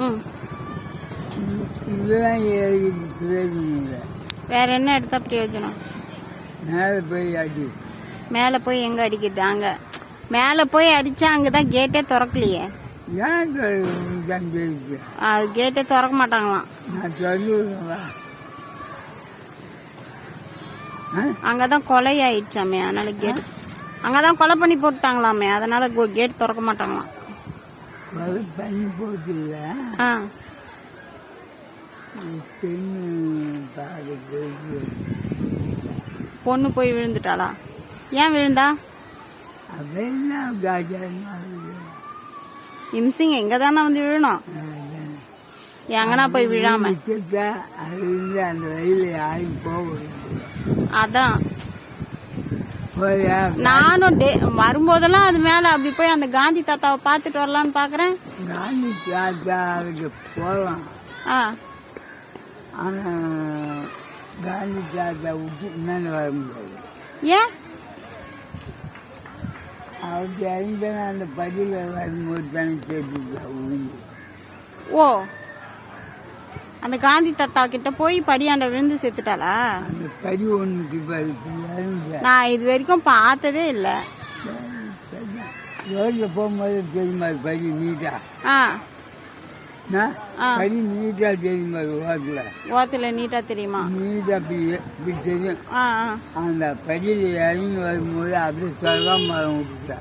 ம், இதெல்லாம் பிரயோஜனம் இல்லை. வேற என்ன எடுத்தா பிரயோஜனம்? மேலே போய் அடி. மேலே போய் எங்க அடிக்குது? அங்க மேலே போய் அடிச்சா அங்கதான் கேட்டே திறக்கலையே. ஏன் தெரியுது? அது கேட்டே திறக்க மாட்டாங்களாம். நான் சொல்லுவேங்களா? அங்கதான் கொலை ஆயிடுச்சாமே, அதனால கேட் அங்கதான் கொலை பண்ணி போட்டாங்களாமே, அதனால கேட் திறக்க மாட்டாங்களாம். கொலை பண்ணி போட்டு இல்லை, ஆ, பொண்ணு போய் விழுந்துட்டாளா? ஏன் விழுந்தா? இம்சிங் எங்க தானே வந்து விழணும், எங்கன்னா போய் விழாம. அந்த வயல யாரும் போக. அதான் நானும் வரும்போதெல்லாம் அது மேல அப்படி போய் அந்த காந்தி தாத்தாவை பாத்துட்டு வரலான்னு பாக்குறேன். காந்தி தாத்தா போகலாம், ஆனா காந்தி தாத்தா விட்டு மேலே வர முடியாது. ஏன்? அவருக்கு அறிந்த அந்த பதில வரும்போது தானே கேட்டு. ஓ, அந்த காந்தி தாத்தா கிட்ட போய் படியாண்ட விழுந்து செத்துட்டாளா? அந்த படி ஒண்ணுக்கு நான் இது வரைக்கும் பார்த்ததே இல்ல. ரோட்ல போகும்போது தெரியுமா படி நீட்டா? படி நீட்டா தெரியுமா? ஓத்துல நீட்டா தெரியுமா? நீட்டா தெரியும். அந்த படியில இறங்கி வரும்போது அப்படியே சொல்ல மரம் விட்டுட்டா.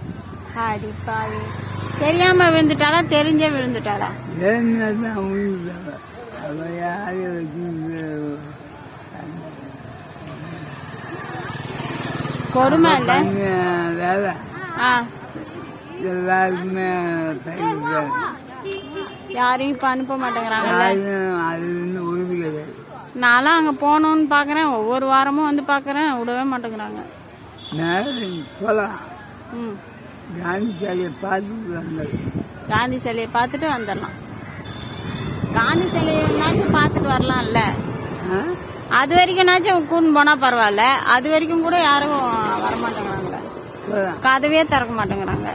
தெரியாம விழுந்துட்டாளா தெரிஞ்சே விழுந்துட்டாளா? தெரிஞ்சதான் விழுந்துட்டாங்க. அவ யாரையும் வச்சு கொடுமை இல்ல வேலை எல்லாருக்குமே யாரையும் இப்ப அனுப்ப மாட்டேங்கிறாங்க. அது உறுதி கிடையாது. நான்லாம் அங்க போகணும்னு பாக்குறேன், ஒவ்வொரு வாரமும் வந்து பாக்குறேன், விடவே மாட்டேங்கிறாங்க. போலாம், காந்தி சிலையை பார்த்துட்டு வந்தது. காந்தி சிலையை பார்த்துட்டு வந்துடலாம். காந்தி சிலையாச்சும் பார்த்துட்டு வரலாம்ல, அது வரைக்கும்னாச்சும் கூண்டு போனா பரவாயில்ல. அது வரைக்கும் கூட யாரும் வரமாட்டேங்கிறாங்க, கதவே திறக்க மாட்டேங்கிறாங்க.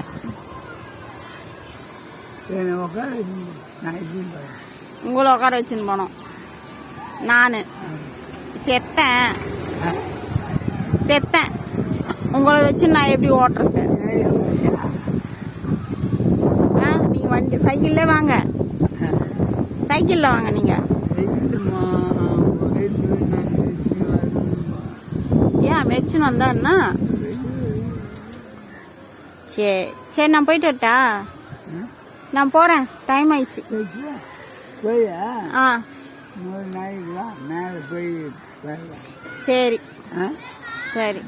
உங்களை உட்கார வச்சுன்னு போனோம். நானு செத்தேன் உங்களை வச்சு நான் எப்படி ஓட்டுறது? நீங்க வண்டி சைக்கிள்ல வாங்க, சைக்கிள்ல வாங்க. நீங்க ஏன் மெச்சுன்னு வந்தான்னா? சரி சரி, நான் போயிட்டு வரட்டா? நான் போறேன், டைம் ஆயிடுச்சு. மேலே போய் சரி சரி.